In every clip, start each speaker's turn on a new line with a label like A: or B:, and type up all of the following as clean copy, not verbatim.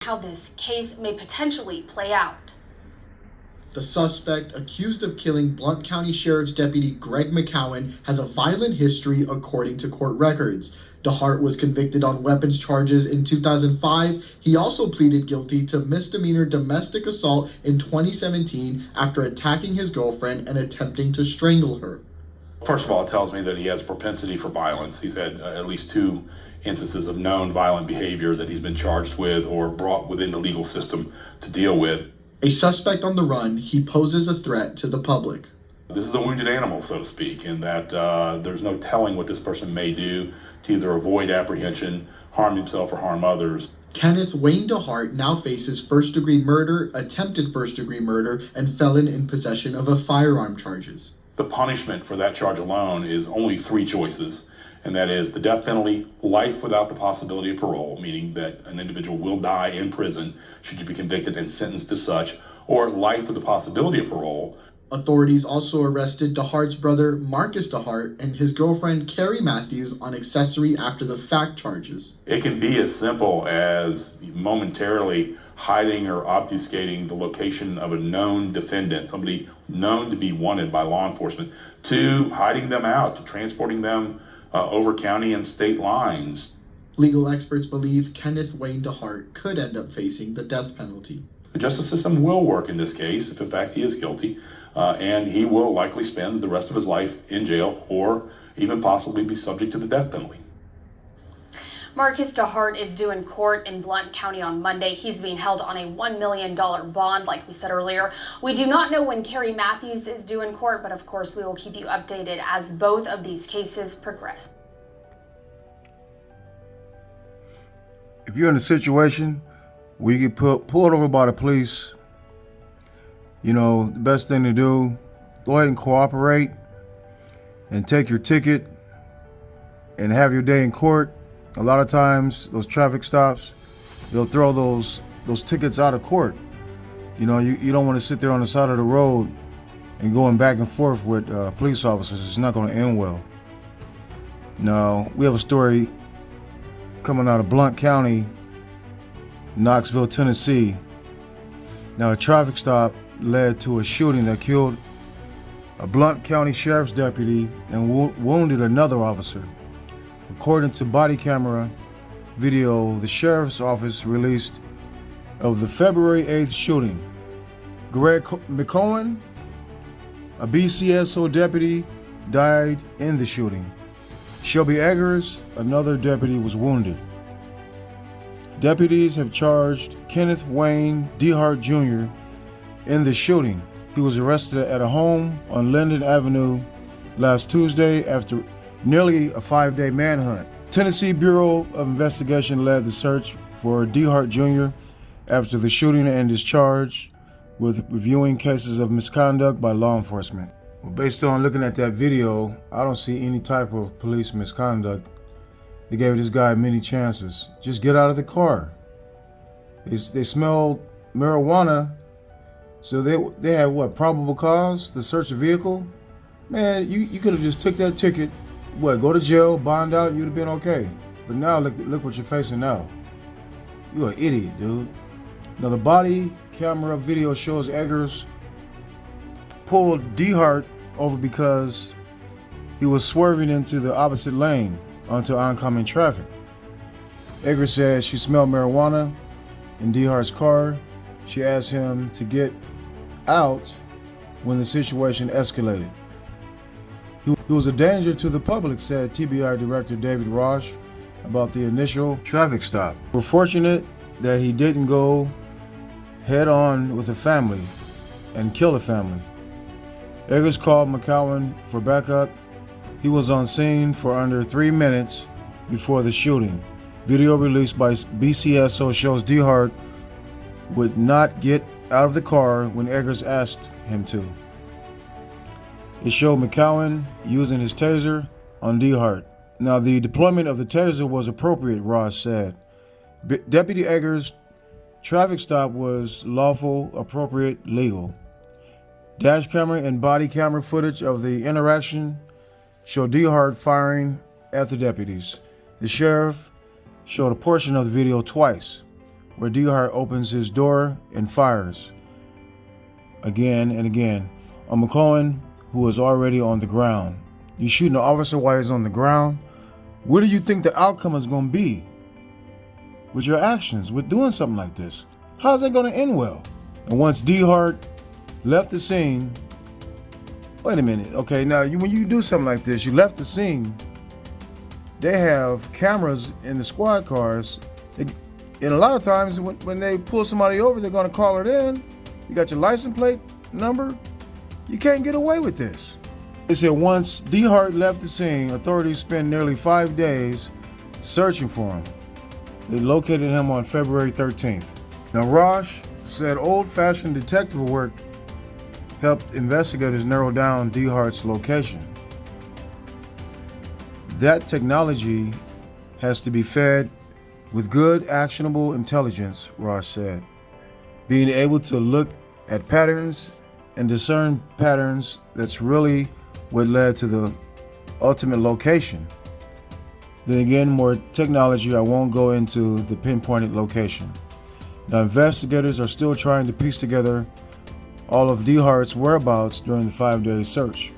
A: how this case may potentially play out.
B: The suspect, accused of killing Blount County Sheriff's Deputy Greg McCowan, has a violent history according to court records. DeHart was convicted on weapons charges in 2005. He also pleaded guilty to misdemeanor domestic assault in 2017 after attacking his girlfriend and attempting to strangle her.
C: First of all, it tells me that he has a propensity for violence. He's had at least 2 instances of known violent behavior that he's been charged with or brought within the legal system to deal with.
B: A suspect on the run, he poses a threat to the public.
C: This is a wounded animal, so to speak, in that there's no telling what this person may do to either avoid apprehension, harm himself, or harm others.
B: Kenneth Wayne DeHart now faces first-degree murder, attempted first-degree murder, and felon in possession of a firearm charges.
C: The punishment for that charge alone is only 3 choices, and that is the death penalty, life without the possibility of parole, meaning that an individual will die in prison should you be convicted and sentenced as such, or life with the possibility of parole.
B: Authorities also arrested DeHart's brother Marcus DeHart and his girlfriend Carrie Matthews on accessory after the fact charges.
C: It can be as simple as momentarily hiding or obfuscating the location of a known defendant, somebody known to be wanted by law enforcement, to hiding them out, to transporting them over county and state lines.
B: Legal experts believe Kenneth Wayne DeHart could end up facing the death penalty.
C: The justice system will work in this case if in fact he is guilty, and he will likely spend the rest of his life in jail or even possibly be subject to the death penalty.
A: Marcus DeHart is due in court in Blount County on Monday. He's being held on a $1 million bond, like we said earlier. We do not know when Carrie Matthews is due in court, but of course we will keep you updated as both of these cases progress.
D: If you're in a situation where you get pulled over by the police, you know, the best thing to do, go ahead and cooperate and take your ticket and have your day in court. A lot of times, those traffic stops, they'll throw those tickets out of court. You know, you don't want to sit there on the side of the road and going back and forth with police officers. It's not going to end well. Now, we have a story coming out of Blount County, Knoxville, Tennessee. Now, a traffic stop led to a shooting that killed a Blount County Sheriff's deputy and wounded another officer. According to body camera video the Sheriff's Office released of the February 8th shooting, Greg McCowan, a BCSO deputy, died in the shooting. Shelby Eggers, another deputy, was wounded. Deputies have charged Kenneth Wayne DeHart Jr. in the shooting. He was arrested at a home on Linden Avenue last Tuesday after nearly a 5-day manhunt. Tennessee Bureau of Investigation led the search for DeHart Jr. after the shooting and is charged with reviewing cases of misconduct by law enforcement. Well, based on looking at that video, I don't see any type of police misconduct. They gave this guy many chances. Just get out of the car. They smelled marijuana, so they had what, probable cause to search the vehicle? Man, you could have just took that ticket, go to jail, bond out, you'd have been okay. But now look what you're facing now. You're an idiot, dude. Now the body camera video shows Eggers pulled DeHart over because he was swerving into the opposite lane onto oncoming traffic. Eggers said she smelled marijuana in DeHart's car. She asked him to get out when the situation escalated. He was a danger to the public, said TBI Director David Rosh about the initial traffic stop. We're fortunate that he didn't go head on with a family and kill a family. Eggers called McCowan for backup. He was on scene for under 3 minutes before the shooting. Video released by BCSO shows DeHart would not get out of the car when Eggers asked him to. It showed McCowan using his taser on DeHart. Now, the deployment of the taser was appropriate, Ross said. Deputy Eggers' traffic stop was lawful, appropriate, legal. Dash camera and body camera footage of the interaction showed DeHart firing at the deputies. The sheriff showed a portion of the video twice. where DeHart opens his door and fires again and again on McCowan, who was already on the ground. You shooting an officer while he's on the ground? What do you think the outcome is going to be with your actions, with doing something like this? How's that going to end well? And once DeHart left the scene, wait a minute, okay, now when you do something like this, you left the scene, they have cameras in the squad cars, and a lot of times when they pull somebody over, they're going to call it in. You got your license plate number. You can't get away with this. They said once DeHart left the scene, authorities spent nearly 5 days searching for him. They located him on February 13th. Now, Rosh said old-fashioned detective work helped investigators narrow down DeHart's location. That technology has to be fed with good, actionable intelligence, Rosh said. Being able to look at patterns and discern patterns, that's really what led to the ultimate location. Then again, more technology, I won't go into the pinpointed location. Now, investigators are still trying to piece together all of DeHart's whereabouts during the 5-day search.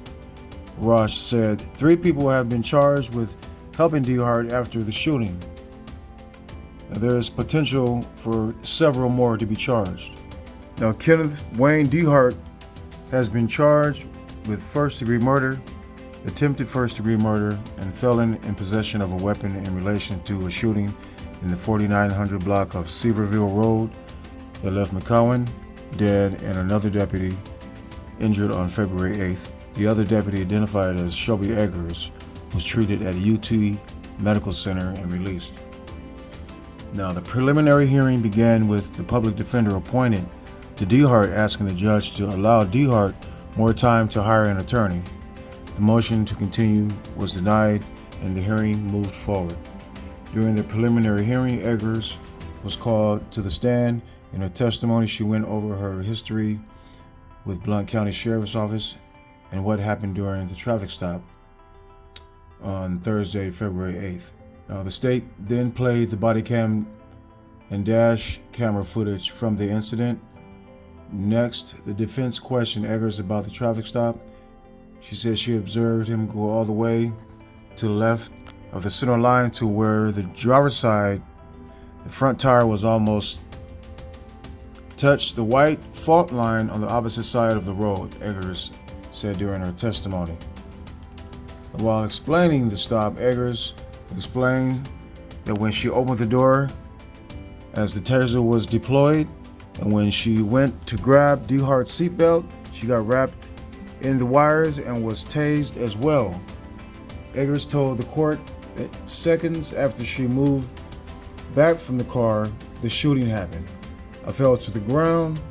D: Rosh said 3 people have been charged with helping DeHart after the shooting. Now, there is potential for several more to be charged. Now, Kenneth Wayne DeHart has been charged with first-degree murder, attempted first-degree murder, and felon in possession of a weapon in relation to a shooting in the 4900 block of Seaverville Road that left McCowan dead and another deputy injured on February 8th. The other deputy, identified as Shelby Eggers, was treated at UT Medical Center and released. Now, the preliminary hearing began with the public defender appointed to DeHart asking the judge to allow DeHart more time to hire an attorney. The motion to continue was denied and the hearing moved forward. During the preliminary hearing, Eggers was called to the stand. In her testimony, she went over her history with Blount County Sheriff's Office and what happened during the traffic stop on Thursday, February 8th. Now, the state then played the body cam and dash camera footage from the incident. Next, the defense questioned Eggers about the traffic stop. She said she observed him go all the way to the left of the center line to where the driver's side, the front tire was almost touched the white fault line on the opposite side of the road, Eggers said during her testimony. While explaining the stop, Eggers explained that when she opened the door as the taser was deployed, and when she went to grab DeHart's seatbelt, she got wrapped in the wires and was tased as well. Eggers told the court that seconds after she moved back from the car, the shooting happened. I fell to the ground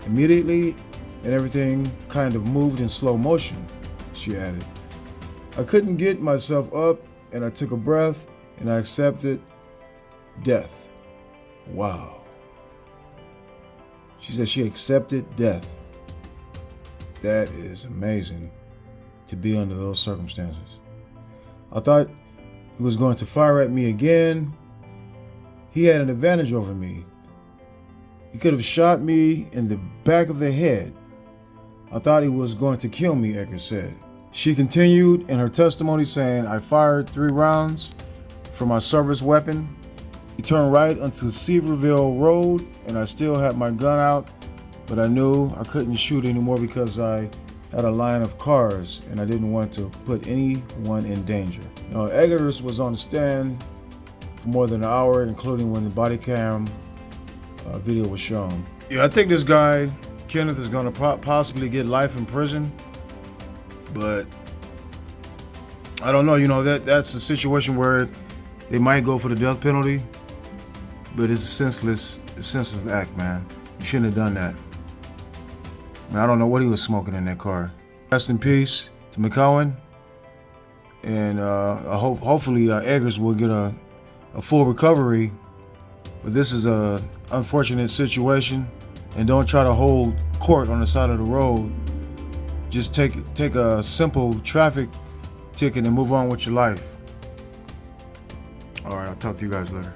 D: immediately and everything kind of moved in slow motion, she added. I couldn't get myself up and I took a breath and I accepted death. Wow. She said she accepted death. That is amazing to be under those circumstances. I thought he was going to fire at me again. He had an advantage over me. He could have shot me in the back of the head. I thought he was going to kill me, Eggers said. She continued in her testimony saying, I fired 3 rounds from my service weapon. He turned right onto Seaverville Road and I still had my gun out, but I knew I couldn't shoot anymore because I had a line of cars and I didn't want to put anyone in danger. Now, Eggers was on the stand for more than an hour, including when the body cam video was shown. Yeah, I think this guy, Kenneth, is going to possibly get life in prison, but I don't know. You know, that's a situation where they might go for the death penalty, but it's a senseless act, man. You shouldn't have done that. Man, I don't know what he was smoking in that car. Rest in peace to McCowan, and hopefully Eggers will get a full recovery. But this is a unfortunate situation, and don't try to hold court on the side of the road. Just take a simple traffic ticket and move on with your life. All right, I'll talk to you guys later.